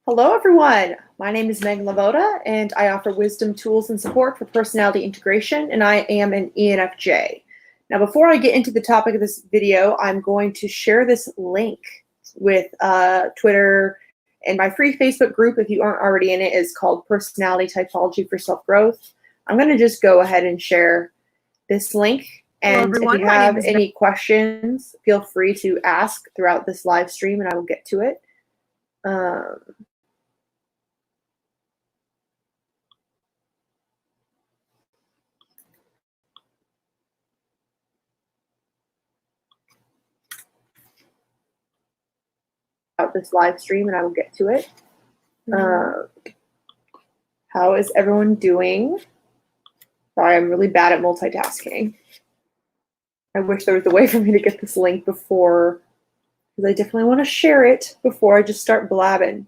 Hello, everyone. My name is Meghan LeVota, and I offer wisdom, tools, and support for personality integration, and I am an ENFJ. Now, before I get into the topic of this video, I'm going to share this link with Twitter and my free Facebook group, if you aren't already in it, is called Personality Typology for Self-Growth. I'm going to just go ahead and share this link. And if you have any questions, feel free to ask throughout this live stream, and I will get to it. This live stream, and I will get to it. How is everyone doing? Sorry, I'm really bad at multitasking. I wish there was a way for me to get this link before, because I definitely want to share it before I just start blabbing.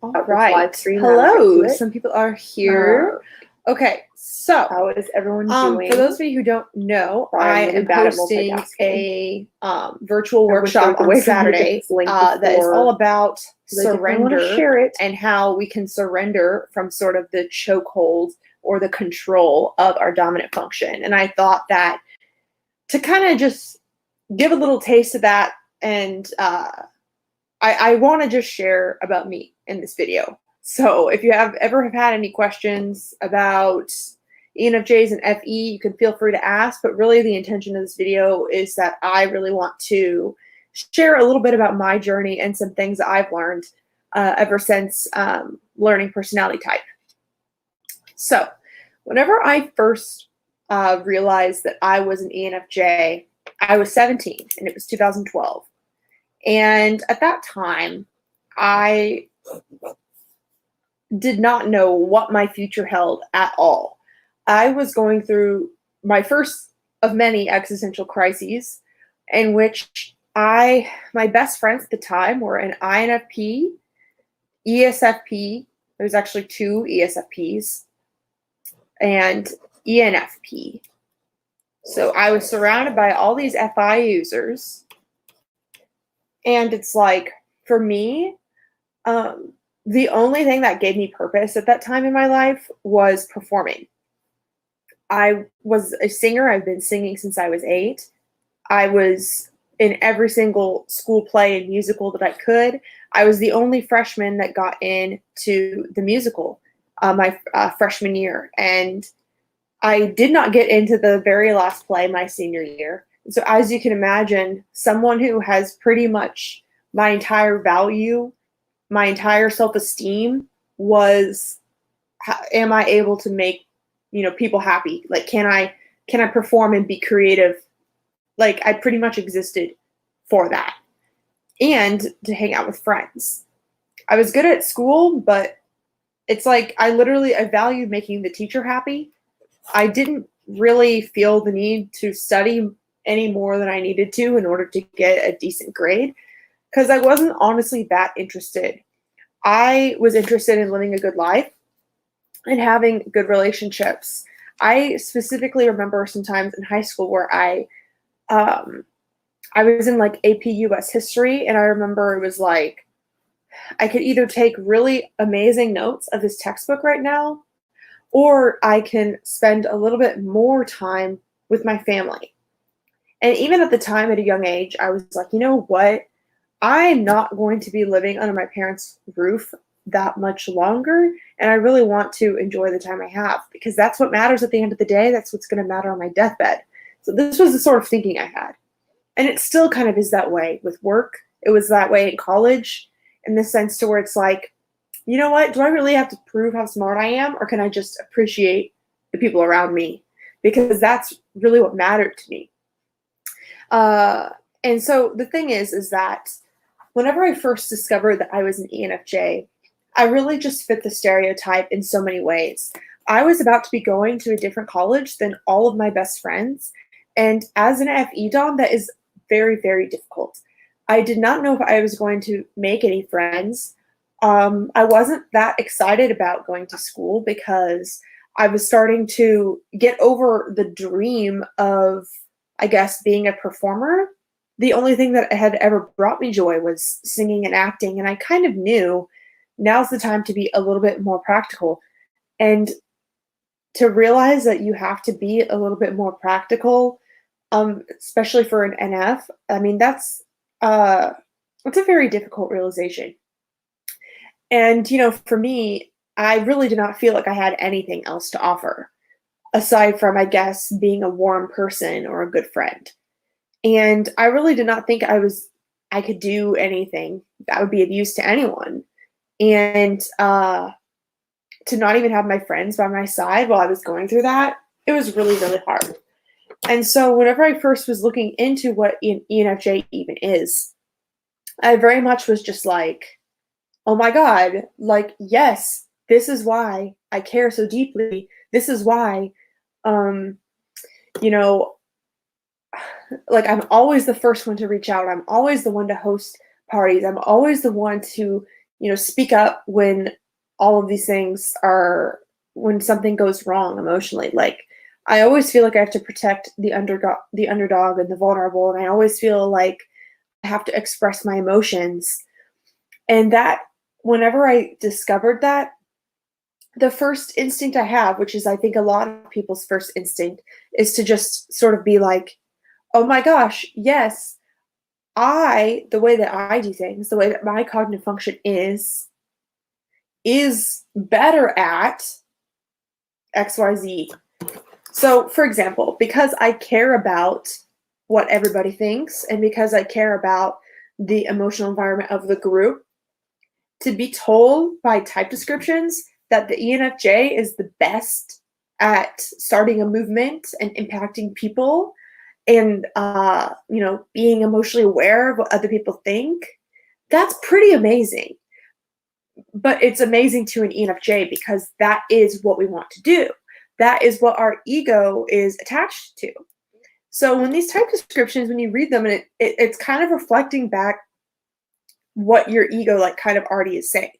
All right. Hello. Some people are here. Okay, so how is everyone doing? For those of you who don't know, I am hosting a virtual workshop on Saturday that is all about surrender and how we can surrender from sort of the chokehold or the control of our dominant function. And I thought that to kind of just give a little taste of that, and I want to just share about me in this video. So if you ever have had any questions about ENFJs and FE, you can feel free to ask. But really the intention of this video is that I really want to share a little bit about my journey and some things that I've learned ever since learning personality type. So whenever I first realized that I was an ENFJ, I was 17, and it was 2012. And at that time, I did not know what my future held at all. I was going through my first of many existential crises, in which my best friends at the time were an INFP, ESFP, there's actually two ESFPs, and ENFP. So I was surrounded by all these FI users, and it's like, for me, the only thing that gave me purpose at that time in my life was performing. I was a singer. I've been singing since I was 8. I was in every single school play and musical that I could. I was the only freshman that got into the musical my freshman year. And I did not get into the very last play my senior year. So as you can imagine, someone who has pretty much my entire value, my entire self-esteem was, am I able to make, people happy? Like, can I perform and be creative? Like, I pretty much existed for that, and to hang out with friends. I was good at school, but it's like, I valued making the teacher happy. I didn't really feel the need to study any more than I needed to in order to get a decent grade, because I wasn't honestly that interested. I was interested in living a good life and having good relationships. I specifically remember sometimes in high school where I was in like AP US history, and I remember it was like, I could either take really amazing notes of this textbook right now, or I can spend a little bit more time with my family. And even at the time, at a young age, I was like, you know what? I'm not going to be living under my parents' roof that much longer, and I really want to enjoy the time I have, because that's what matters at the end of the day. That's what's going to matter on my deathbed. So this was the sort of thinking I had. And it still kind of is that way with work. It was that way in college, in the sense to where it's like, you know what? Do I really have to prove how smart I am, or can I just appreciate the people around me? Because that's really what mattered to me. And so the thing is that whenever I first discovered that I was an ENFJ, I really just fit the stereotype in so many ways. I was about to be going to a different college than all of my best friends. And as an FE Dom, that is very, very difficult. I did not know if I was going to make any friends. I wasn't that excited about going to school, because I was starting to get over the dream of, I guess, being a performer. the only thing that had ever brought me joy was singing and acting. And I kind of knew now's the time to be a little bit more practical. And to realize that you have to be a little bit more practical, especially for an NF, I mean, that's a very difficult realization. And, for me, I really did not feel like I had anything else to offer aside from, I guess, being a warm person or a good friend. And I really did not think I could do anything that would be of use to anyone. And to not even have my friends by my side while I was going through that, it was really, really hard. And so whenever I first was looking into what ENFJ even is, I very much was just like, oh my God, like, yes, this is why I care so deeply. This is why, you know, like, I'm always the first one to reach out. I'm always the one to host parties. I'm always the one to, speak up when all of these things when something goes wrong emotionally. Like, I always feel like I have to protect the underdog and the vulnerable. And I always feel like I have to express my emotions. And that, whenever I discovered that, the first instinct I have, which is I think a lot of people's first instinct, is to just sort of be like, oh my gosh, yes, the way that I do things, the way that my cognitive function is better at XYZ. So, for example, because I care about what everybody thinks and because I care about the emotional environment of the group, to be told by type descriptions that the ENFJ is the best at starting a movement and impacting people and being emotionally aware of what other people think, that's pretty amazing. But it's amazing to an ENFJ because that is what we want to do. That is what our ego is attached to. So when these type descriptions, when you read them, and it's kind of reflecting back what your ego like kind of already is saying.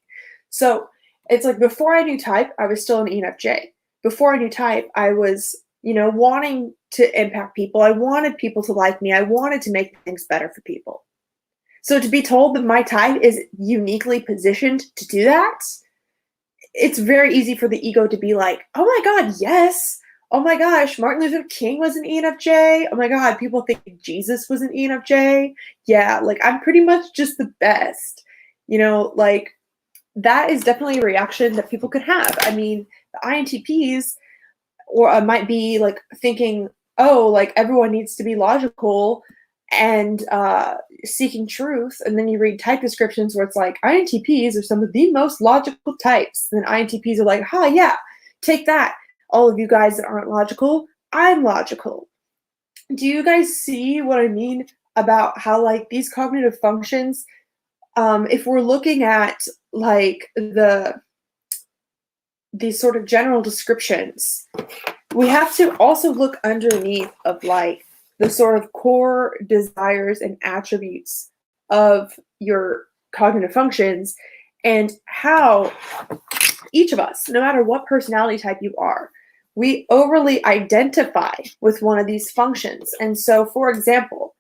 So it's like, before I knew type, I was still an ENFJ. Before I knew type, I was, wanting to impact people. I wanted people to like me. I wanted to make things better for people. So to be told that my type is uniquely positioned to do that, it's very easy for the ego to be like, oh my God, yes. Oh my gosh, Martin Luther King was an ENFJ. Oh my God, people think Jesus was an ENFJ. Yeah, like, I'm pretty much just the best. Like, that is definitely a reaction that people could have. I mean, the INTPs might be like thinking, oh, like, everyone needs to be logical and seeking truth. And then you read type descriptions where it's like, INTPs are some of the most logical types. And then INTPs are like, yeah, take that. All of you guys that aren't logical, I'm logical. Do you guys see what I mean about how, like, these cognitive functions, if we're looking at like these sort of general descriptions, we have to also look underneath of like the sort of core desires and attributes of your cognitive functions, and how each of us, no matter what personality type you are, we overly identify with one of these functions. And so, for example,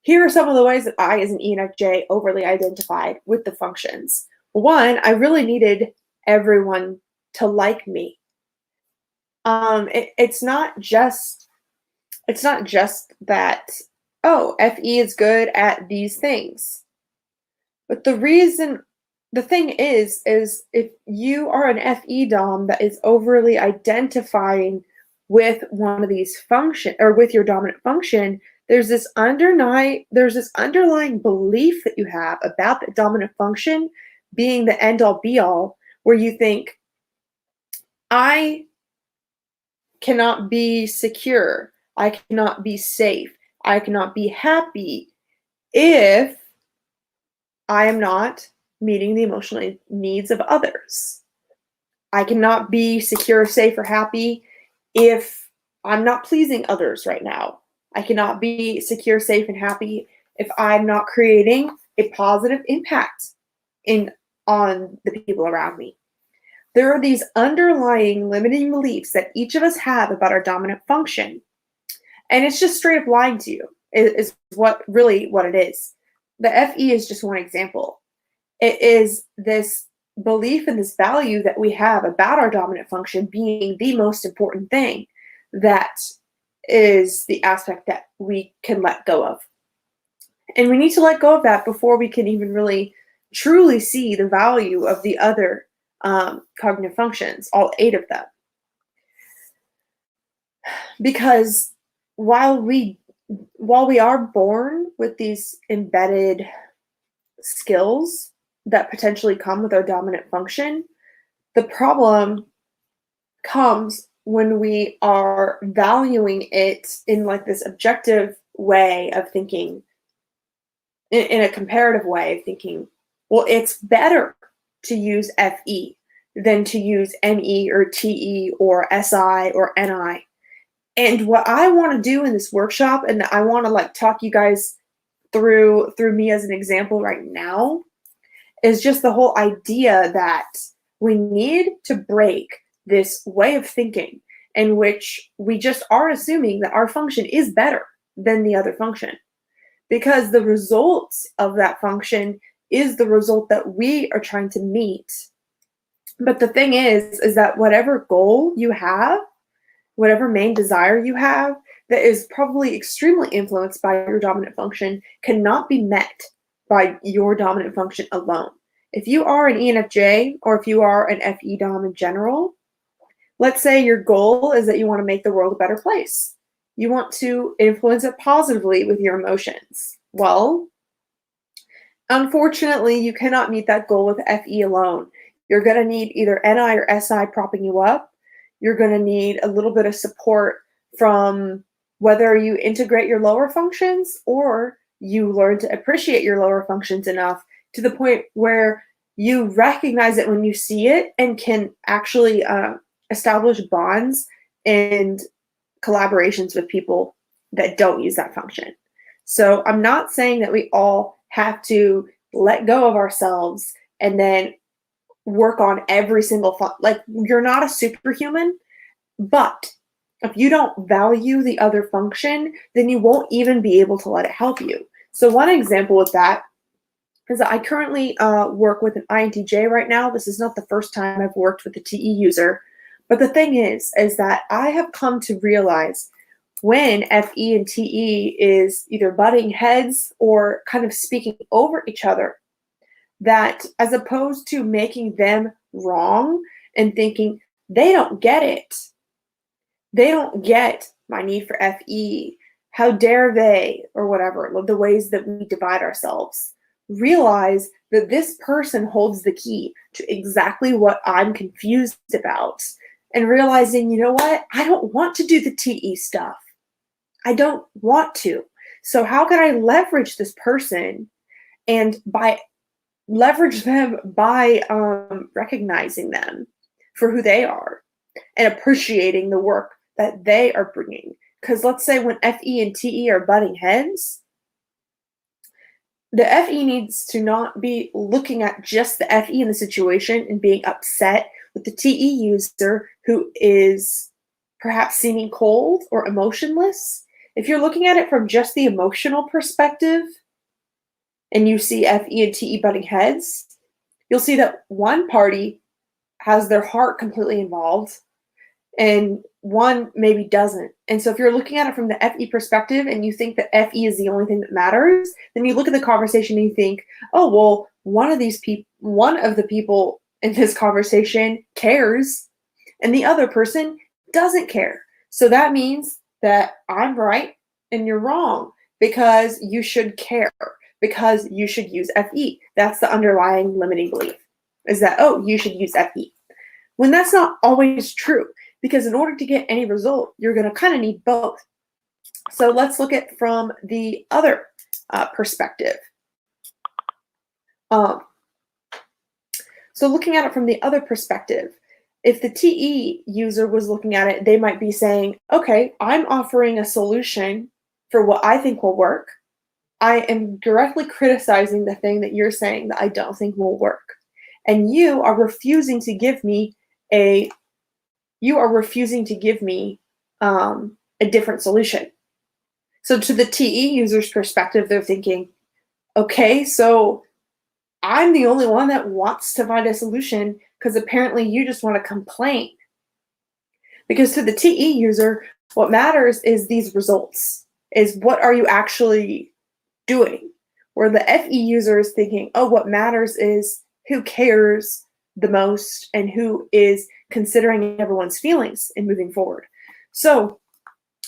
here are some of the ways that I, as an ENFJ, overly identified with the functions. One, I really needed everyone to like me. It's not just that, oh, FE is good at these things. But the thing is if you are an FE Dom that is overly identifying with one of these function, or with your dominant function, there's this underlying belief that you have about the dominant function being the end all be all, where you think, I cannot be secure, I cannot be safe, I cannot be happy if I am not meeting the emotional needs of others. I cannot be secure, safe, or happy if I'm not pleasing others right now. I cannot be secure, safe, and happy if I'm not creating a positive impact on the people around me. There are these underlying limiting beliefs that each of us have about our dominant function, and it's just straight up lying to you. is what it is. The FE is just one example. It is this belief and this value that we have about our dominant function being the most important thing that is the aspect that we can let go of. And we need to let go of that before we can even really truly see the value of the other cognitive functions, all 8 of them. Because while we are born with these embedded skills that potentially come with our dominant function, the problem comes when we are valuing it in like this objective way of thinking, in a comparative way of thinking, well, it's better to use FE than to use ME or TE or SI or NI. And what I want to do in this workshop, and I want to like talk you guys through me as an example right now, is just the whole idea that we need to break this way of thinking in which we just are assuming that our function is better than the other function, because the results of that function is the result that we are trying to meet. But the thing is that whatever goal you have, whatever main desire you have that is probably extremely influenced by your dominant function cannot be met by your dominant function alone. If you are an ENFJ or if you are an FE dom in general, let's say your goal is that you want to make the world a better place. You want to influence it positively with your emotions. Well, unfortunately, you cannot meet that goal with FE alone. You're going to need either NI or SI propping you up. You're going to need a little bit of support from whether you integrate your lower functions or you learn to appreciate your lower functions enough to the point where you recognize it when you see it and can actually establish bonds and collaborations with people that don't use that function. So I'm not saying that we all have to let go of ourselves and then work on every single like you're not a superhuman, but if you don't value the other function, then you won't even be able to let it help you. So one example with that is that I currently work with an INTJ right now. This is not the first time I've worked with a TE user, but the thing is that I have come to realize when FE and TE is either butting heads or kind of speaking over each other, that as opposed to making them wrong and thinking they don't get it, they don't get my need for FE, how dare they, or whatever, the ways that we divide ourselves, realize that this person holds the key to exactly what I'm confused about, and realizing, you know what, I don't want to do the TE stuff. I don't want to. So how can I leverage this person and leverage them by recognizing them for who they are and appreciating the work that they are bringing. Because let's say when FE and TE are butting heads, the FE needs to not be looking at just the FE in the situation and being upset with the TE user who is perhaps seeming cold or emotionless. If you're looking at it from just the emotional perspective, and you see FE and TE butting heads, you'll see that one party has their heart completely involved and one maybe doesn't. And so if you're looking at it from the FE perspective and you think that FE is the only thing that matters, then you look at the conversation and you think, oh, well, one of the people in this conversation cares and the other person doesn't care. So that means that I'm right and you're wrong because you should care, because you should use FE. That's the underlying limiting belief, is that, oh, you should use FE. When that's not always true, because in order to get any result, you're going to kind of need both. So let's look at from the other perspective. So looking at it from the other perspective, if the TE user was looking at it, they might be saying, okay, I'm offering a solution for what I think will work. I am directly criticizing the thing that you're saying that I don't think will work. And you are refusing to give me a different solution. So to the TE user's perspective, they're thinking, okay, so I'm the only one that wants to find a solution because apparently you just want to complain. Because to the TE user, what matters is these results, is what are you actually doing? Where the FE user is thinking, oh, what matters is who cares the most and who is considering everyone's feelings and moving forward. So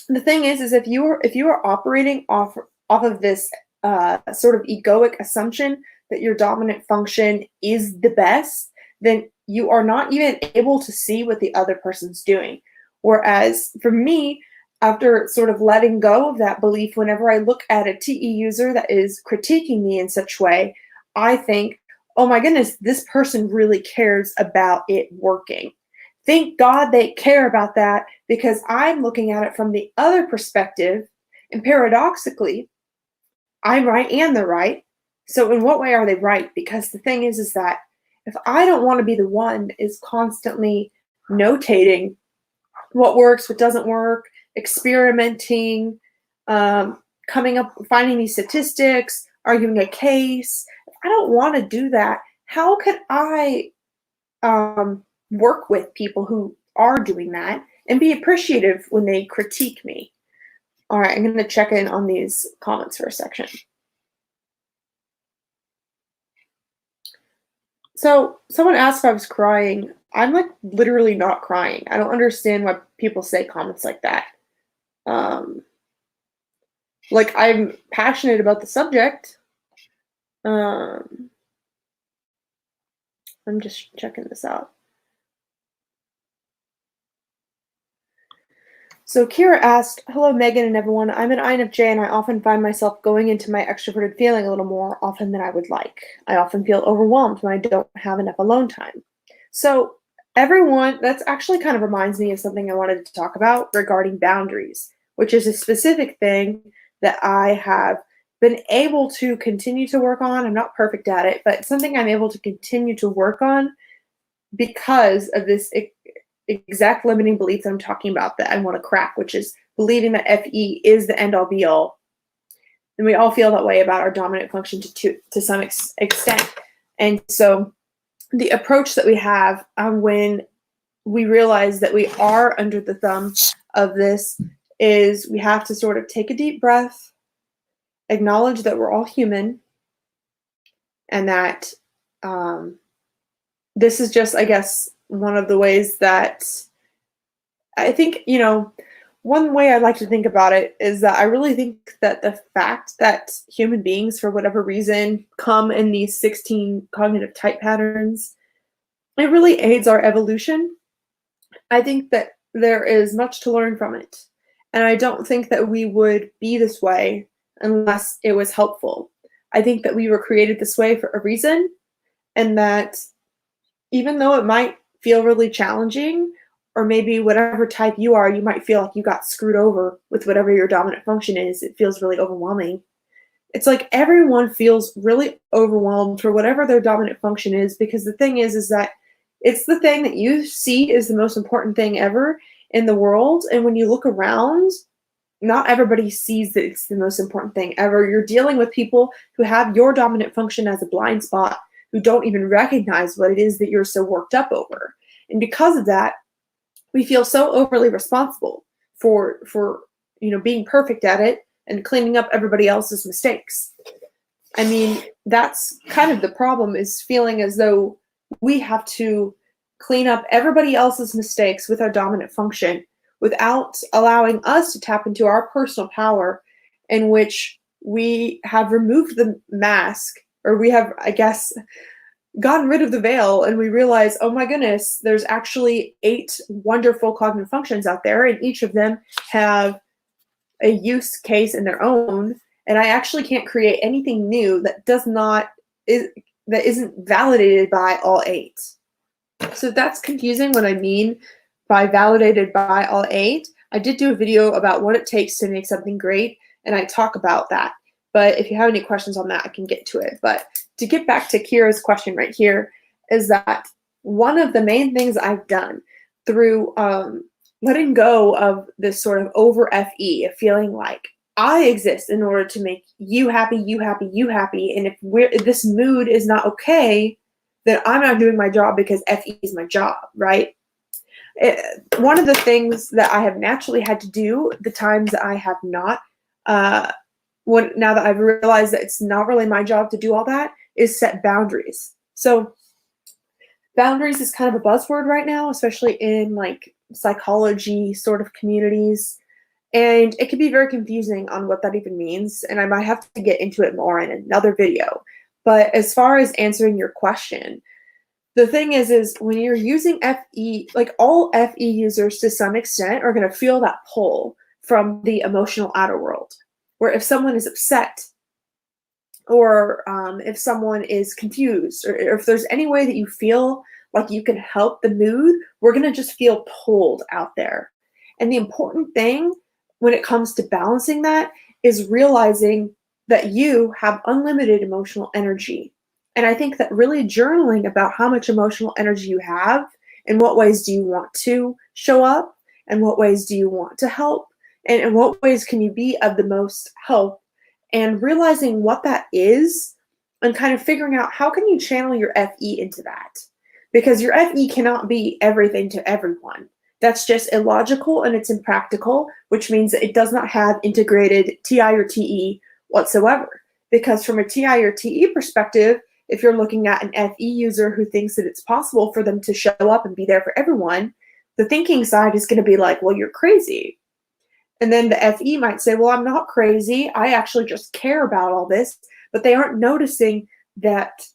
the thing is if you are operating off of this sort of egoic assumption that your dominant function is the best, then you are not even able to see what the other person's doing. Whereas for me, after sort of letting go of that belief, whenever I look at a TE user that is critiquing me in such way, I think, oh my goodness, this person really cares about it working. Thank God they care about that, because I'm looking at it from the other perspective, and paradoxically, I'm right and they're right. So in what way are they right? Because the thing is that if I don't want to be the one that is constantly notating what works, what doesn't work, experimenting, coming up, finding these statistics, arguing a case, if I don't want to do that, how could I work with people who are doing that and be appreciative when they critique me? All right, I'm going to check in on these comments for a section. So someone asked if I was crying. I'm like literally not crying. I don't understand why people say comments like that. Like I'm passionate about the subject. I'm just checking this out. So Kira asked, hello, Megan and everyone. I'm an INFJ and I often find myself going into my extroverted feeling a little more often than I would like. I often feel overwhelmed when I don't have enough alone time. So everyone, that's actually kind of reminds me of something I wanted to talk about regarding boundaries, which is a specific thing that I have been able to continue to work on. I'm not perfect at it, but something I'm able to continue to work on because of this exact limiting belief that I'm talking about that I want to crack, which is believing that FE is the end all be all. And we all feel that way about our dominant function to some extent. And so the approach that we have when we realize that we are under the thumb of this is we have to sort of take a deep breath, acknowledge that we're all human, and that this is just, I guess, one of the ways that I think, one way I like to think about it is that I really think that the fact that human beings, for whatever reason, come in these 16 cognitive type patterns, it really aids our evolution. I think that there is much to learn from it. And I don't think that we would be this way unless it was helpful. I think that we were created this way for a reason, and that even though it might feel really challenging, or maybe whatever type you are, you might feel like you got screwed over with whatever your dominant function is. It feels really overwhelming. It's like everyone feels really overwhelmed for whatever their dominant function is, because the thing is that it's the thing that you see is the most important thing ever in the world. And when you look around, not everybody sees that it's the most important thing ever. You're dealing with people who have your dominant function as a blind spot, who don't even recognize what it is that you're so worked up over. And because of that, we feel so overly responsible for being perfect at it and cleaning up everybody else's mistakes. I mean, that's kind of the problem, is feeling as though we have to clean up everybody else's mistakes with our dominant function without allowing us to tap into our personal power, in which we have removed the mask, or we have, I guess, gotten rid of the veil, and we realize, oh my goodness, there's actually 8 wonderful cognitive functions out there, and each of them have a use case in their own, and I actually can't create anything new that isn't validated by all 8. So if that's confusing what I mean by validated by all 8, I did do a video about what it takes to make something great, and I talk about that. But if you have any questions on that, I can get to it. But to get back to Kira's question right here, is that one of the main things I've done through letting go of this sort of over FE, of feeling like I exist in order to make you happy, you happy, you happy. And if this mood is not okay, then I'm not doing my job because FE is my job, right? One of the things that I have naturally had to do, the times that I have not, now that I've realized that it's not really my job to do all that, is set boundaries. So boundaries is kind of a buzzword right now, especially in like psychology sort of communities. And it can be very confusing on what that even means. And I might have to get into it more in another video. But as far as answering your question, the thing is when you're using FE, like all FE users to some extent are going to feel that pull from the emotional outer world. Where if someone is upset, or if someone is confused, or if there's any way that you feel like you can help the mood, we're going to just feel pulled out there. And the important thing when it comes to balancing that is realizing that you have unlimited emotional energy. And I think that really journaling about how much emotional energy you have, and what ways do you want to show up, and what ways do you want to help, and in what ways can you be of the most help, and realizing what that is, and kind of figuring out how can you channel your FE into that. Because your FE cannot be everything to everyone. That's just illogical and it's impractical, which means that it does not have integrated TI or TE whatsoever. Because from a TI or TE perspective, if you're looking at an FE user who thinks that it's possible for them to show up and be there for everyone, the thinking side is going to be like, well, you're crazy. And then the FE might say, well, I'm not crazy. I actually just care about all this. But they aren't noticing that,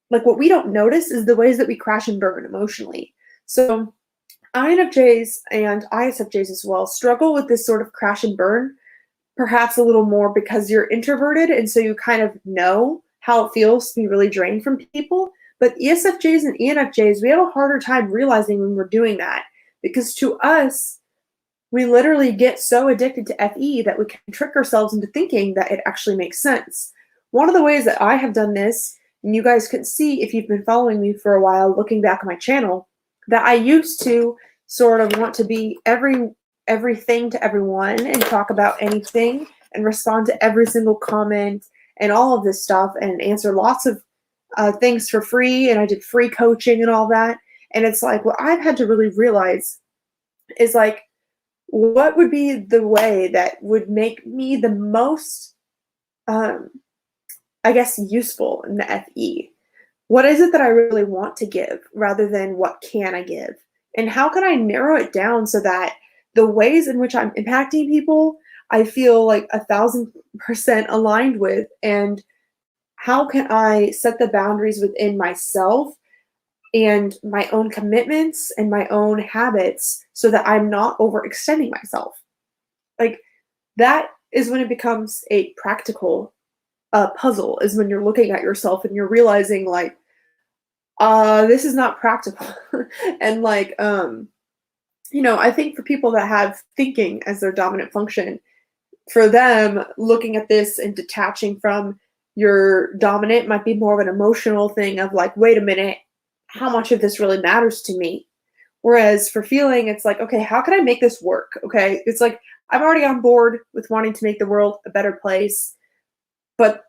like, what we don't notice is the ways that we crash and burn emotionally. So INFJs and ISFJs as well struggle with this sort of crash and burn, perhaps a little more because you're introverted. And so you kind of know how it feels to be really drained from people. But ESFJs and ENFJs, we have a harder time realizing when we're doing that. Because to us, we literally get so addicted to FE that we can trick ourselves into thinking that it actually makes sense. One of the ways that I have done this, and you guys could see if you've been following me for a while, looking back on my channel, that I used to sort of want to be everything to everyone and talk about anything and respond to every single comment and all of this stuff and answer lots of things for free. And I did free coaching and all that. And it's like, what I've had to really realize is like, what would be the way that would make me the most, I guess, useful in the FE? What is it that I really want to give rather than what can I give? And how can I narrow it down so that the ways in which I'm impacting people, I feel like 1,000% aligned with? And how can I set the boundaries within myself and my own commitments and my own habits so that I'm not overextending myself? Like, that is when it becomes a practical puzzle, is when you're looking at yourself and you're realizing like, this is not practical. And like, I think for people that have thinking as their dominant function, for them, looking at this and detaching from your dominant might be more of an emotional thing of like, wait a minute, how much of this really matters to me? Whereas for feeling, it's like, okay, how can I make this work? Okay, it's like, I'm already on board with wanting to make the world a better place. But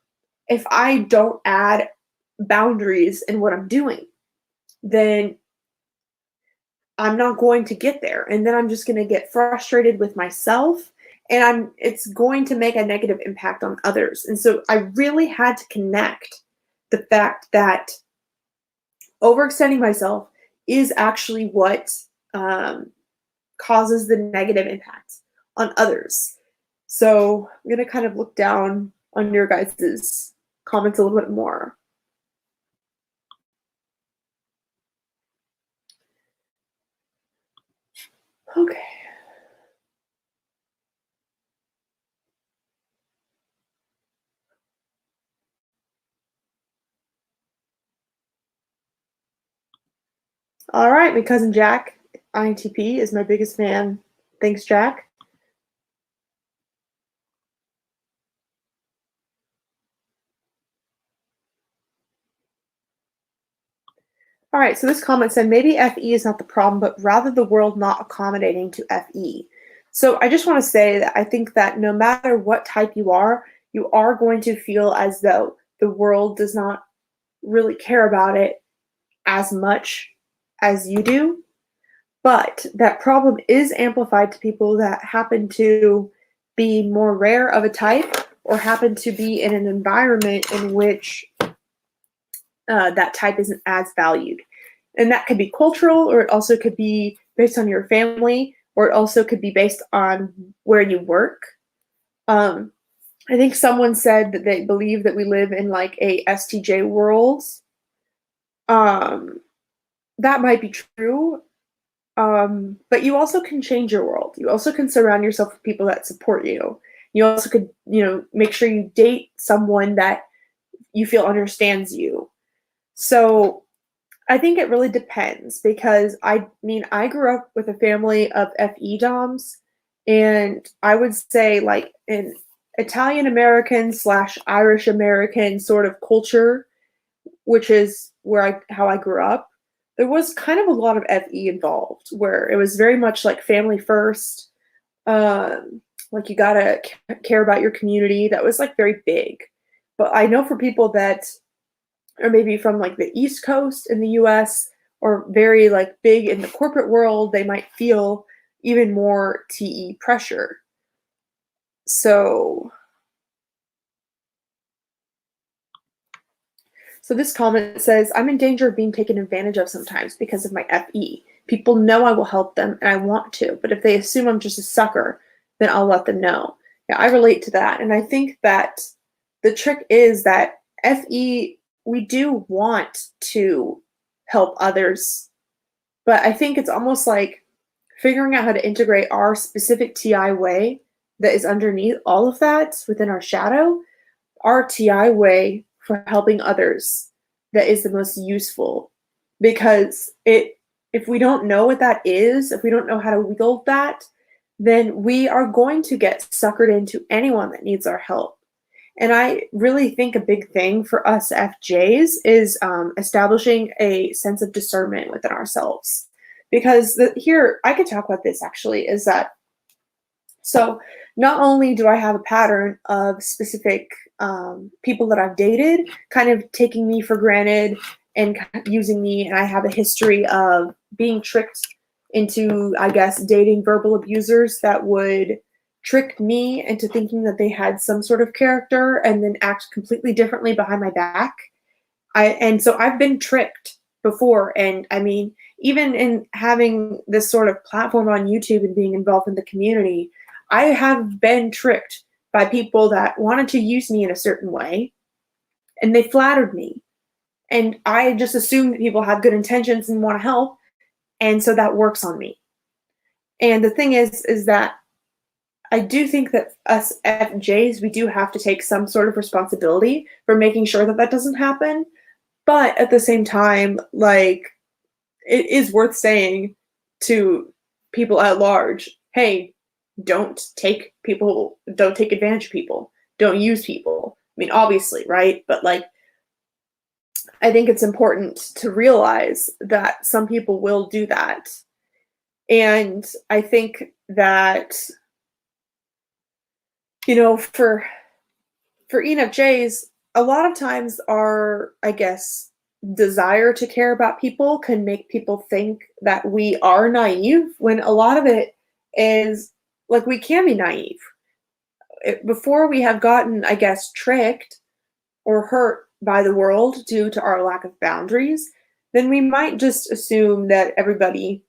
if I don't add boundaries in what I'm doing, then I'm not going to get there. And then I'm just going to get frustrated with myself, and it's going to make a negative impact on others. And so I really had to connect the fact that overextending myself is actually what causes the negative impact on others. So I'm going to kind of look down on your guys' comments a little bit more. Okay. All right, my cousin Jack, INTP, is my biggest fan. Thanks, Jack. All right, so this comment said, maybe FE is not the problem, but rather the world not accommodating to FE. So I just want to say that I think that no matter what type you are going to feel as though the world does not really care about it as much as you do. But that problem is amplified to people that happen to be more rare of a type or happen to be in an environment in which that type isn't as valued. And that could be cultural, or it also could be based on your family, or it also could be based on where you work. I think someone said that they believe that we live in like a STJ world. Um, that might be true. But you also can change your world. You also can surround yourself with people that support you. You also could, make sure you date someone that you feel understands you. So I think it really depends, because I grew up with a family of FE DOMs, and I would say like an Italian American / Irish American sort of culture, which is how I grew up. There was kind of a lot of FE involved, where it was very much like family first. Like you gotta care about your community. That was like very big. But I know for people that are maybe from like the East Coast in the US, or very like big in the corporate world, they might feel even more TE pressure. So this comment says, I'm in danger of being taken advantage of sometimes because of my FE. People know I will help them and I want to, but if they assume I'm just a sucker, then I'll let them know. Yeah, I relate to that. And I think that the trick is that FE, we do want to help others, but I think it's almost like figuring out how to integrate our specific TI way that is underneath all of that within our shadow, our TI way for helping others that is the most useful. Because if we don't know what that is, if we don't know how to wield that, then we are going to get suckered into anyone that needs our help. And I really think a big thing for us FJs is establishing a sense of discernment within ourselves. Because here, I could talk about this actually, is that, so not only do I have a pattern of specific people that I've dated kind of taking me for granted and using me, and I have a history of being tricked into, I guess, dating verbal abusers that would trick me into thinking that they had some sort of character and then act completely differently behind my back. And so I've been tricked before, and I mean, even in having this sort of platform on YouTube and being involved in the community, I have been tricked by people that wanted to use me in a certain way, and they flattered me. And I just assume that people have good intentions and want to help, and so that works on me. And the thing is that I do think that us FJs, we do have to take some sort of responsibility for making sure that that doesn't happen. But at the same time, like, it is worth saying to people at large, hey, don't take advantage of people. Don't use people. I mean, obviously, right? But like, I think it's important to realize that some people will do that. And I think that, for ENFJs, a lot of times our, I guess, desire to care about people can make people think that we are naive, when a lot of it is like we can be naive. Before we have gotten, I guess, tricked or hurt by the world due to our lack of boundaries, then we might just assume that everybody,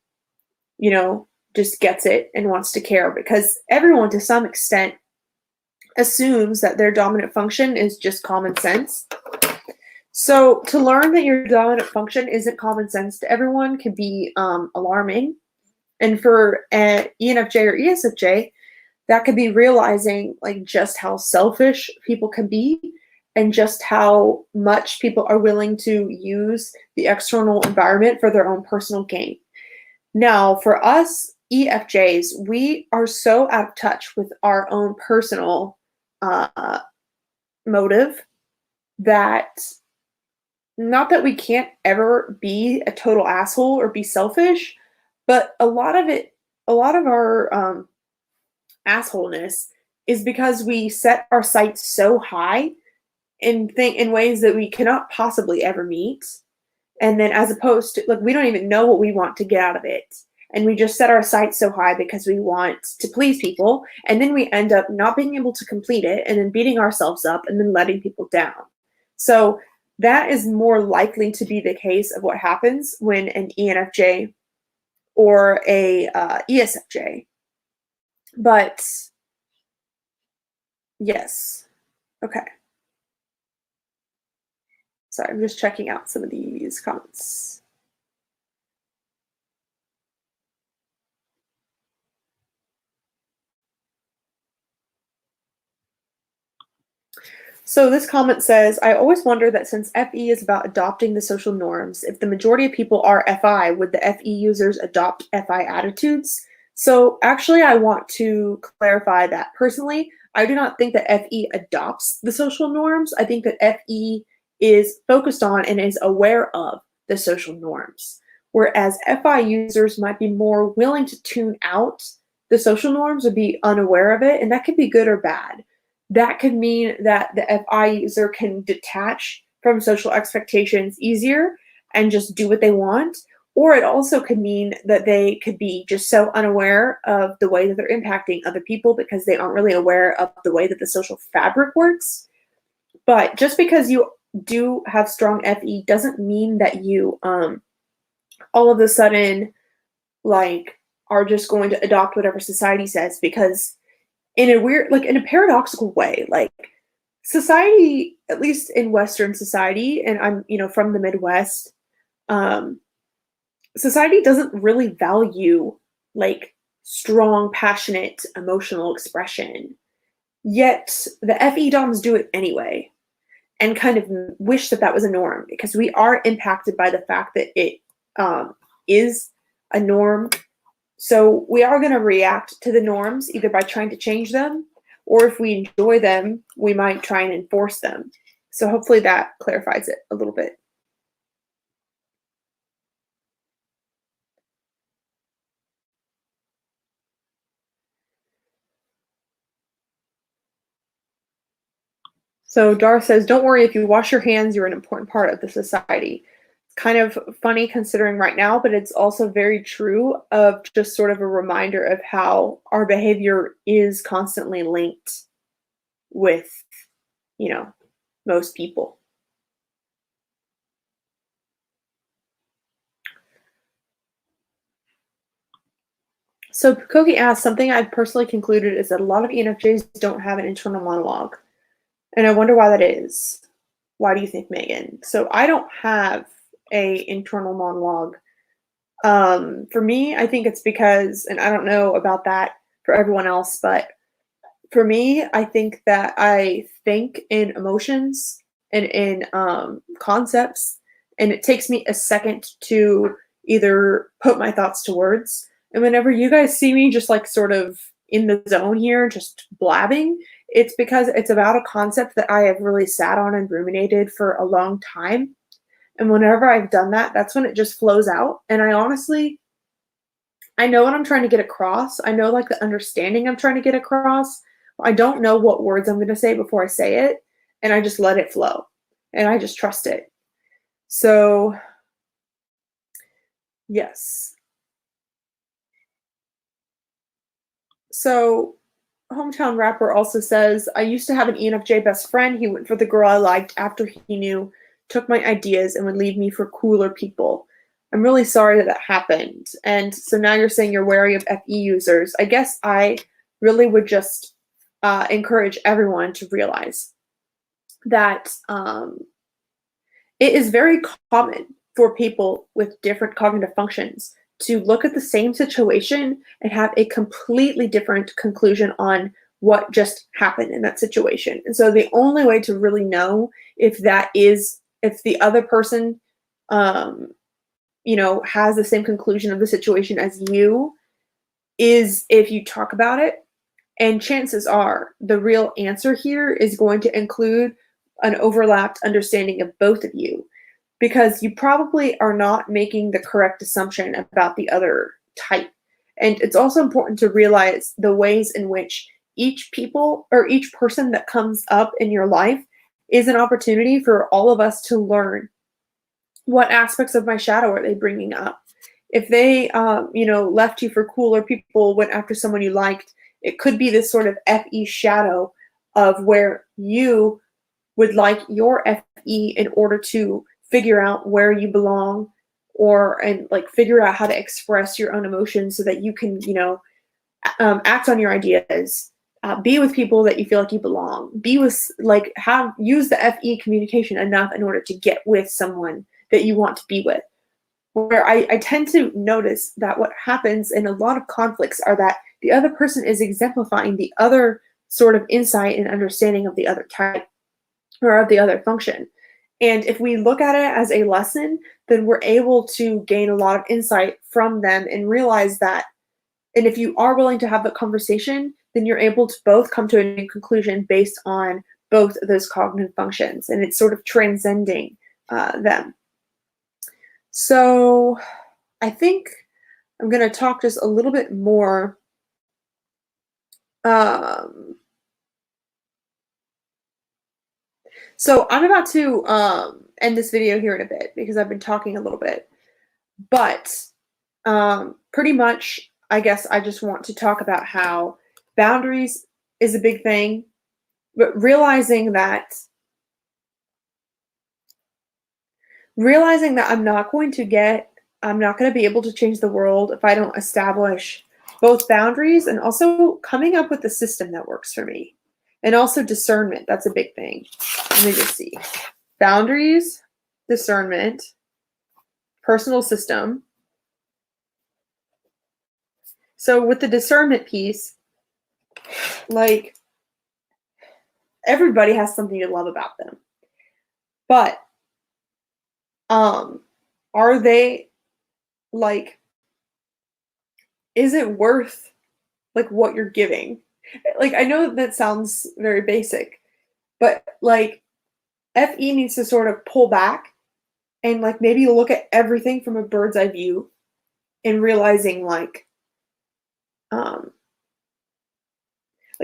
just gets it and wants to care, because everyone to some extent assumes that their dominant function is just common sense. So to learn that your dominant function isn't common sense to everyone can be alarming. And for ENFJ or ESFJ, that could be realizing like just how selfish people can be, and just how much people are willing to use the external environment for their own personal gain. Now, for us EFJs, we are so out of touch with our own personal motive that, not that we can't ever be a total asshole or be selfish, but a lot of our assholeness is because we set our sights so high in ways that we cannot possibly ever meet. And then as opposed to, like, we don't even know what we want to get out of it. And we just set our sights so high because we want to please people. And then we end up not being able to complete it and then beating ourselves up and then letting people down. So that is more likely to be the case of what happens when an ENFJ or a ESFJ. But yes. Okay. Sorry, I'm just checking out some of these comments. So this comment says, I always wonder that since FE is about adopting the social norms, if the majority of people are FI, would the FE users adopt FI attitudes? So actually, I want to clarify that personally, I do not think that FE adopts the social norms. I think that FE is focused on and is aware of the social norms, whereas FI users might be more willing to tune out the social norms or be unaware of it, and that could be good or bad. That could mean that the FI user can detach from social expectations easier and just do what they want. Or it also could mean that they could be just so unaware of the way that they're impacting other people because they aren't really aware of the way that the social fabric works. But just because you do have strong FE doesn't mean that you all of a sudden like are just going to adopt whatever society says, because in a weird, like in a paradoxical way, like society, at least in Western society, and I'm, from the Midwest, society doesn't really value like strong, passionate, emotional expression. Yet the FE DOMs do it anyway and kind of wish that that was a norm because we are impacted by the fact that it is a norm. So we are going to react to the norms either by trying to change them, or if we enjoy them, we might try and enforce them. So hopefully that clarifies it a little bit. So Dar says, don't worry, if you wash your hands, you're an important part of the society. It's kind of funny considering right now, but it's also very true of just sort of a reminder of how our behavior is constantly linked with, most people. So Koki asks, something I've personally concluded is that a lot of ENFJs don't have an internal monologue. And I wonder why that is. Why do you think, Megan? So I don't have a internal monologue. For me, I think it's because, and I don't know about that for everyone else, but for me, I think that I think in emotions and in concepts, and it takes me a second to either put my thoughts to words. And whenever you guys see me just like sort of in the zone here, just blabbing, it's because it's about a concept that I have really sat on and ruminated for a long time. And whenever I've done that, that's when it just flows out. And I honestly, I know what I'm trying to get across. I know like the understanding I'm trying to get across. I don't know what words I'm going to say before I say it. And I just let it flow. And I just trust it. So, yes. So, Hometown Rapper also says, I used to have an ENFJ best friend. He went for the girl I liked after he knew, took my ideas, and would leave me for cooler people. I'm really sorry that that happened. And so now you're saying you're wary of FE users. I guess I really would just encourage everyone to realize that it is very common for people with different cognitive functions to look at the same situation and have a completely different conclusion on what just happened in that situation. And so the only way to really know if the other person, has the same conclusion of the situation as you is if you talk about it. And chances are the real answer here is going to include an overlapped understanding of both of you, because you probably are not making the correct assumption about the other type. And it's also important to realize the ways in which each person that comes up in your life is an opportunity for all of us to learn what aspects of my shadow are they bringing up. If they, left you for cooler people, went after someone you liked, it could be this sort of FE shadow of where you would like your FE in order to figure out where you belong, and figure out how to express your own emotions so that you can, act on your ideas, be with people that you feel like you belong, use the FE communication enough in order to get with someone that you want to be with. Where I tend to notice that what happens in a lot of conflicts are that the other person is exemplifying the other sort of insight and understanding of the other type or of the other function. And if we look at it as a lesson, then we're able to gain a lot of insight from them and realize that. And if you are willing to have the conversation, then you're able to both come to a new conclusion based on both of those cognitive functions. And it's sort of transcending them. So I think I'm going to talk just a little bit more. So I'm about to end this video here in a bit because I've been talking a little bit. But pretty much, I guess I just want to talk about how boundaries is a big thing, but realizing that I'm not going to be able to change the world if I don't establish both boundaries and also coming up with a system that works for me. And also discernment, that's a big thing. Let me just see. Boundaries, discernment, personal system. So with the discernment piece, everybody has something to love about them. But are they is it worth what you're giving? I know that sounds very basic, but FE needs to sort of pull back and maybe look at everything from a bird's eye view and realizing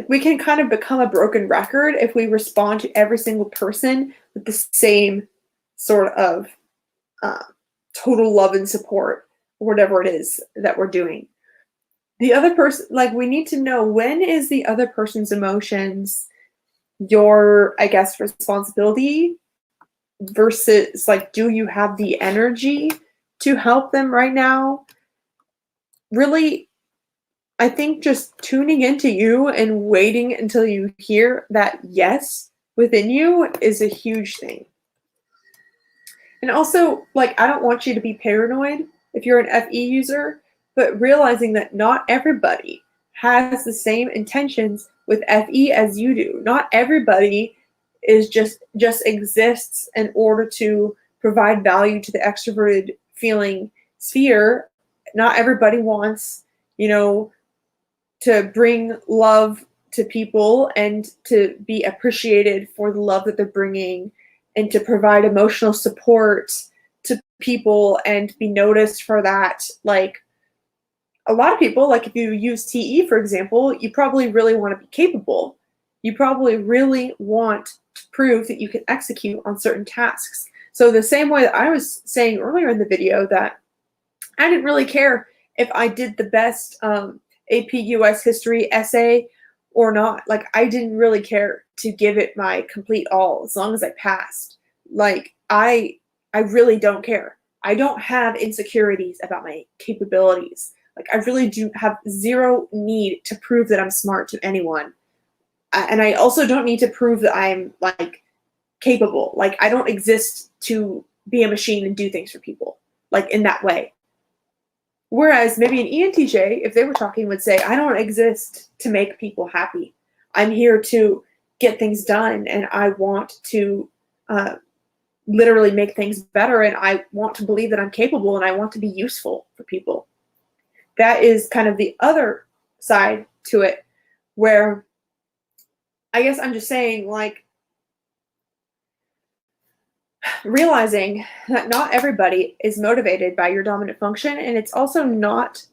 we can kind of become a broken record if we respond to every single person with the same sort of total love and support, or whatever it is that we're doing. The other person, we need to know, when is the other person's emotions your, I guess, responsibility versus do you have the energy to help them right now? Really, I think just tuning into you and waiting until you hear that yes within you is a huge thing. And also, I don't want you to be paranoid if you're an FE user, but realizing that not everybody has the same intentions with FE as you do. Not everybody is just exists in order to provide value to the extroverted feeling sphere. Not everybody wants, to bring love to people and to be appreciated for the love that they're bringing, and to provide emotional support to people and be noticed for that. A lot of people, if you use TE, for example, you probably really want to be capable. You probably really want to prove that you can execute on certain tasks. So the same way that I was saying earlier in the video that I didn't really care if I did the best AP US history essay or not. I didn't really care to give it my complete all as long as I passed. I really don't care. I don't have insecurities about my capabilities. I really do have zero need to prove that I'm smart to anyone. And I also don't need to prove that I'm capable. I don't exist to be a machine and do things for people in that way. Whereas maybe an ENTJ, if they were talking, would say, I don't exist to make people happy. I'm here to get things done, and I want to literally make things better, and I want to believe that I'm capable, and I want to be useful for people. That is kind of the other side to it, where I guess I'm just saying, realizing that not everybody is motivated by your dominant function, and it's also not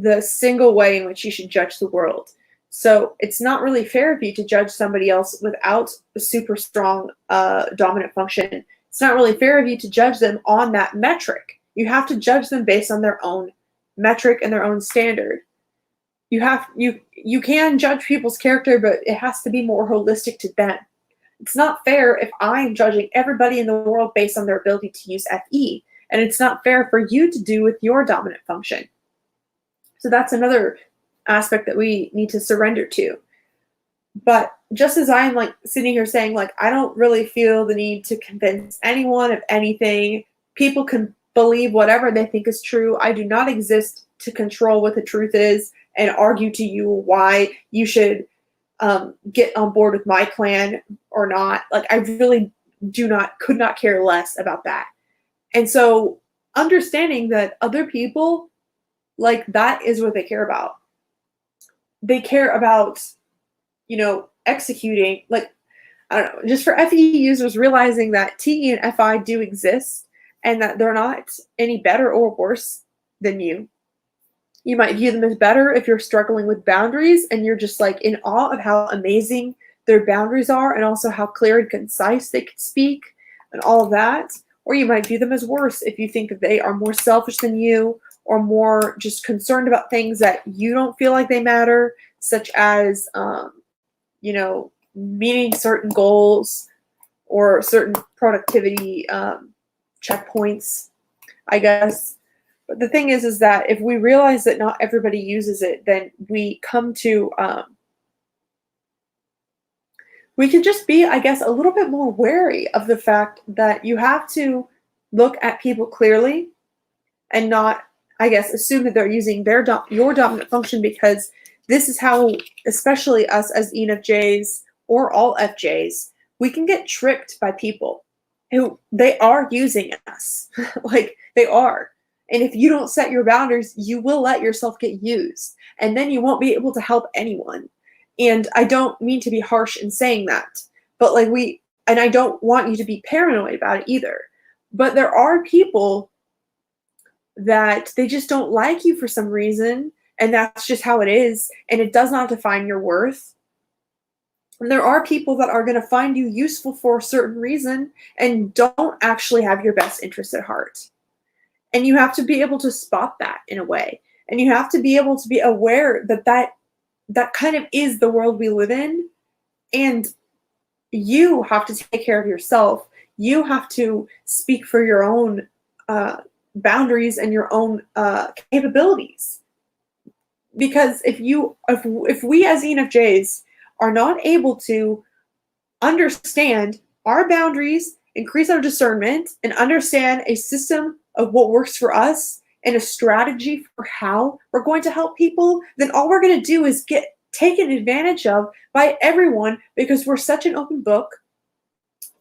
the single way in which you should judge the world. So it's not really fair of you to judge somebody else without a super strong dominant function. It's not really fair of you to judge them on that metric. You have to judge them based on their own metric and their own standard. You can judge people's character, but it has to be more holistic to them. It's not fair if I'm judging everybody in the world based on their ability to use FE, and it's not fair for you to do with your dominant function. So that's another aspect that we need to surrender to. But just as I'm like sitting here saying, like, I don't really feel the need to convince anyone of anything. People can believe whatever they think is true. I do not exist to control what the truth is and argue to you why you should get on board with my plan or not. Like, I really could not care less about that. And so understanding that other people, like, that is what they care about. They care about, executing, like, I don't know, just for FE users, realizing that TE and FI do exist and that they're not any better or worse than you. You might view them as better if you're struggling with boundaries and you're just like in awe of how amazing their boundaries are and also how clear and concise they can speak and all of that. Or you might view them as worse if you think that they are more selfish than you or more just concerned about things that you don't feel like they matter, such as, meeting certain goals or certain productivity checkpoints, I guess. But the thing is that if we realize that not everybody uses it, then we come to, we can just be, I guess, a little bit more wary of the fact that you have to look at people clearly and not, I guess, assume that they're using your dominant function, because this is how, especially us as ENFJs or all FJs, we can get tricked by people who they are using us. Like, they are. And if you don't set your boundaries, you will let yourself get used. And then you won't be able to help anyone. And I don't mean to be harsh in saying that. But and I don't want you to be paranoid about it either. But there are people that they just don't like you for some reason. And that's just how it is. And it does not define your worth. And there are people that are going to find you useful for a certain reason and don't actually have your best interests at heart. And you have to be able to spot that in a way. And you have to be able to be aware that kind of is the world we live in. And you have to take care of yourself. You have to speak for your own boundaries and your own capabilities. Because if we as ENFJs are not able to understand our boundaries, increase our discernment, and understand a system of what works for us and a strategy for how we're going to help people, then all we're going to do is get taken advantage of by everyone because we're such an open book.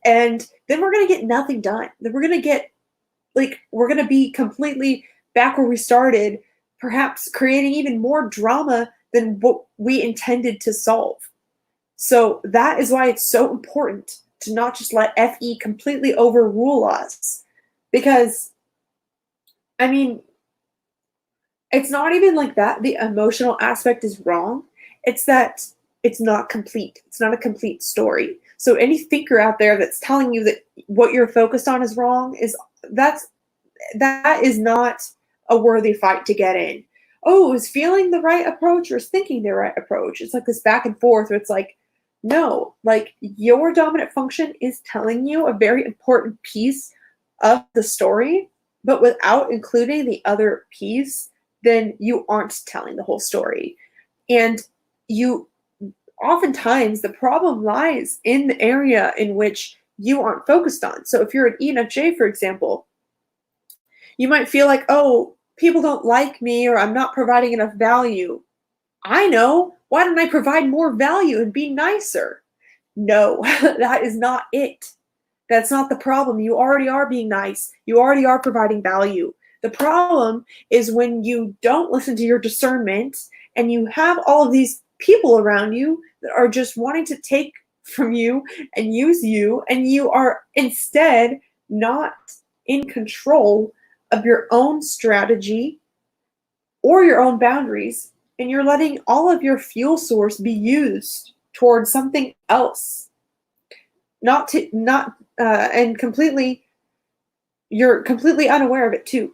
And then we're going to get nothing done. Then we're going to be completely back where we started, perhaps creating even more drama than what we intended to solve. So that is why it's so important to not just let FE completely overrule us. Because, I mean, it's not even like that the emotional aspect is wrong. It's that it's not complete. It's not a complete story. So any thinker out there that's telling you that what you're focused on is wrong, that is not a worthy fight to get in. Oh, is feeling the right approach or is thinking the right approach? It's like this back and forth where it's like, no, like your dominant function is telling you a very important piece of the story, but without including the other piece, then you aren't telling the whole story. And oftentimes the problem lies in the area in which you aren't focused on. So if you're an ENFJ, for example, you might feel like, oh, people don't like me or I'm not providing enough value. I know. Why don't I provide more value and be nicer? No, that is not it. That's not the problem. You already are being nice. You already are providing value. The problem is when you don't listen to your discernment and you have all of these people around you that are just wanting to take from you and use you, and you are instead not in control of your own strategy or your own boundaries, and you're letting all of your fuel source be used towards something else. And you're completely unaware of it too,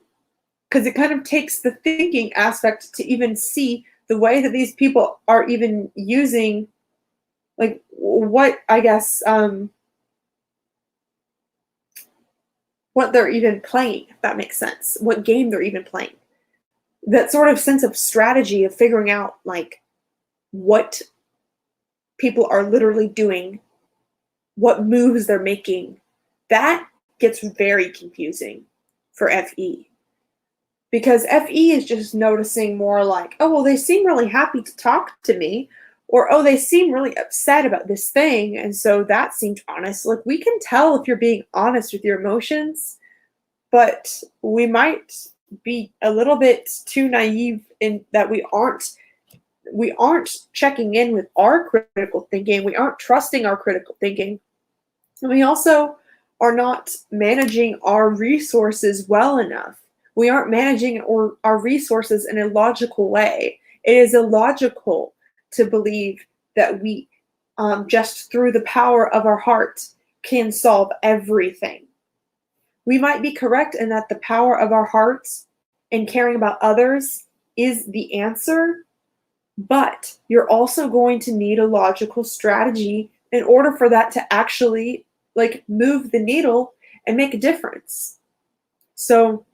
because it kind of takes the thinking aspect to even see the way that these people are even using, like, what, I guess, what they're even playing, if that makes sense, what game they're even playing. That sort of sense of strategy of figuring out, like, what people are literally doing, what moves they're making, that gets very confusing for FE. Because FE is just noticing more like, oh, well, they seem really happy to talk to me, or, oh, they seem really upset about this thing, and so that seemed honest. Like, we can tell if you're being honest with your emotions, but we might be a little bit too naive in that we aren't checking in with our critical thinking. We aren't trusting our critical thinking. And we also are not managing our resources well enough. We aren't managing our resources in a logical way. It is illogical to believe that we, just through the power of our heart, can solve everything. We might be correct in that the power of our hearts and caring about others is the answer, but you're also going to need a logical strategy in order for that to actually, like, move the needle and make a difference. So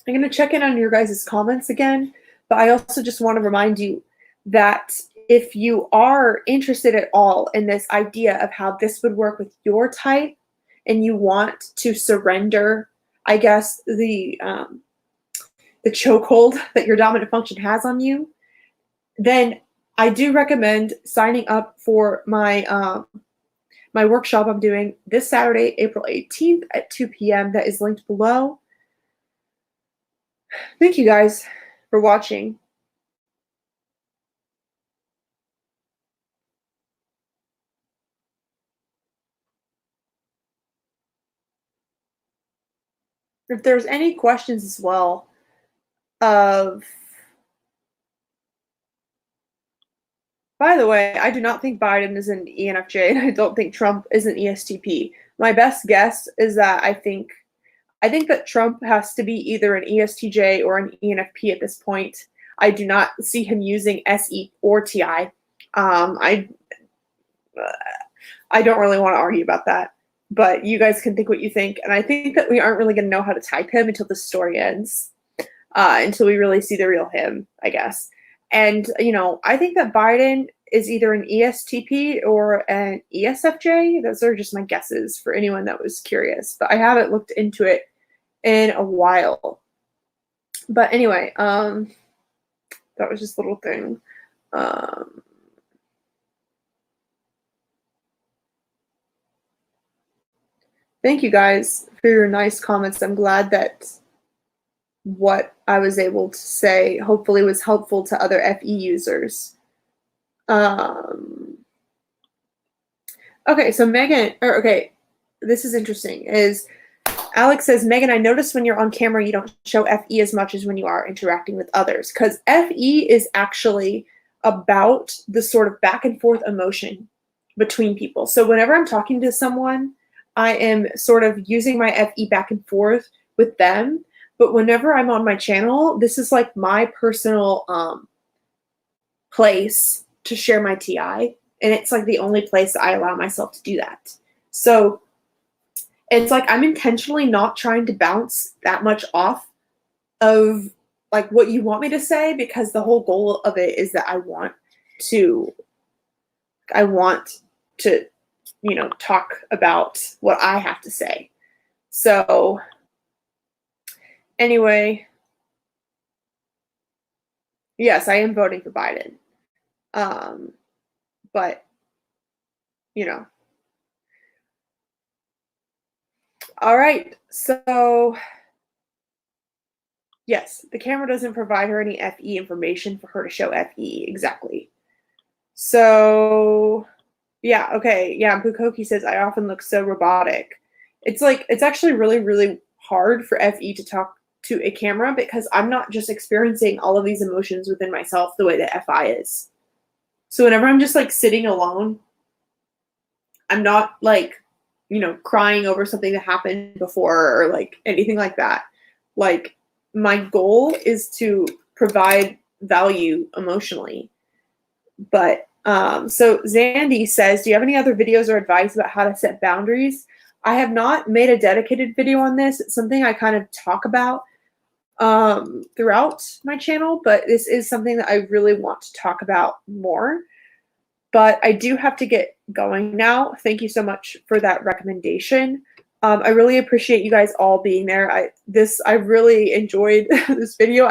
I'm going to check in on your guys' comments again, but I also just want to remind you that if you are interested at all in this idea of how this would work with your type, and you want to surrender, I guess, the chokehold that your dominant function has on you, then I do recommend signing up for my my workshop I'm doing this Saturday, April 18th at 2 p.m. That is linked below. Thank you guys for watching. If there's any questions as well of, by the way, I do not think Biden is an ENFJ, and I don't think Trump is an ESTP. My best guess is that I think that Trump has to be either an ESTJ or an ENFP at this point. I do not see him using SE or TI. I don't really want to argue about that, but you guys can think what you think. And I think that we aren't really going to know how to type him until the story ends, until we really see the real him, I guess. And, I think that Biden is either an ESTP or an ESFJ. Those are just my guesses for anyone that was curious, but I haven't looked into it in a while. But anyway, that was just a little thing. Thank you guys for your nice comments. I'm glad that what I was able to say hopefully was helpful to other FE users. Okay, so this is interesting. Is Alex says, Megan, I noticed when you're on camera, you don't show FE as much as when you are interacting with others, because FE is actually about the sort of back and forth emotion between people. So whenever I'm talking to someone, I am sort of using my FE back and forth with them. But whenever I'm on my channel, this is like my personal place to share my TI. And it's like the only place that I allow myself to do that. So it's like I'm intentionally not trying to bounce that much off of like what you want me to say, because the whole goal of it is that I want to talk about what I have to say. So anyway, yes, I am voting for Biden. But all right. So yes, the camera doesn't provide her any FE information for her to show FE exactly. So yeah, okay. Yeah, Bukoki says, I often look so robotic. It's like, it's actually really, really hard for FE to talk to a camera because I'm not just experiencing all of these emotions within myself the way that FI is. So whenever I'm just like sitting alone, I'm not like, you know, crying over something that happened before or like anything like that. Like my goal is to provide value emotionally. But so Zandy says, do you have any other videos or advice about how to set boundaries? I have not made a dedicated video on this. It's something I kind of talk about throughout my channel, but this is something that I really want to talk about more. But I do have to get going now. Thank you so much for that recommendation. I really appreciate you guys all being there. I really enjoyed this video.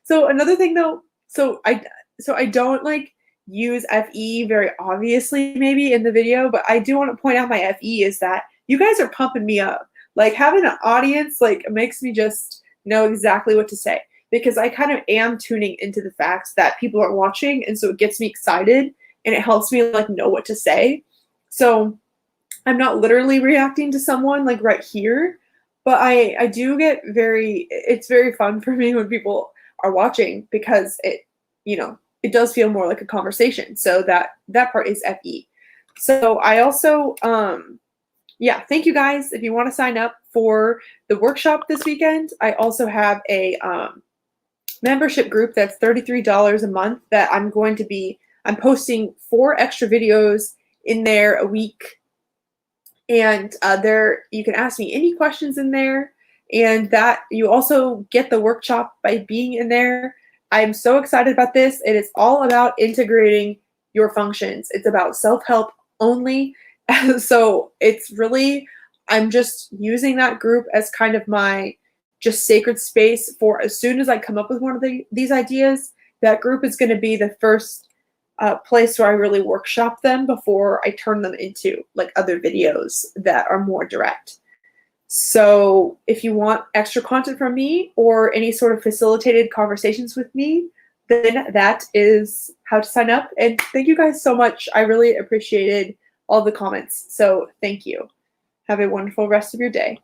So another thing though, so I don't like use FE very obviously maybe in the video, but I do want to point out my FE is that you guys are pumping me up. Like having an audience like makes me just know exactly what to say because I kind of am tuning into the facts that people are watching, and so it gets me excited and it helps me like know what to say. So I'm not literally reacting to someone like right here, but I do get it's very fun for me when people are watching because it does feel more like a conversation. So that part is FE. So I also, yeah, thank you guys. If you want to sign up for the workshop this weekend, I also have a membership group that's $33 a month that I'm posting 4 extra videos in there a week. And there you can ask me any questions in there, and that you also get the workshop by being in there. I'm so excited about this. It is all about integrating your functions. It's about self-help only. So it's really, I'm just using that group as kind of my just sacred space for as soon as I come up with one of these ideas, that group is going to be the first place where I really workshop them before I turn them into like other videos that are more direct. So if you want extra content from me or any sort of facilitated conversations with me, then that is how to sign up. And thank you guys so much. I really appreciated all the comments. So thank you. Have a wonderful rest of your day.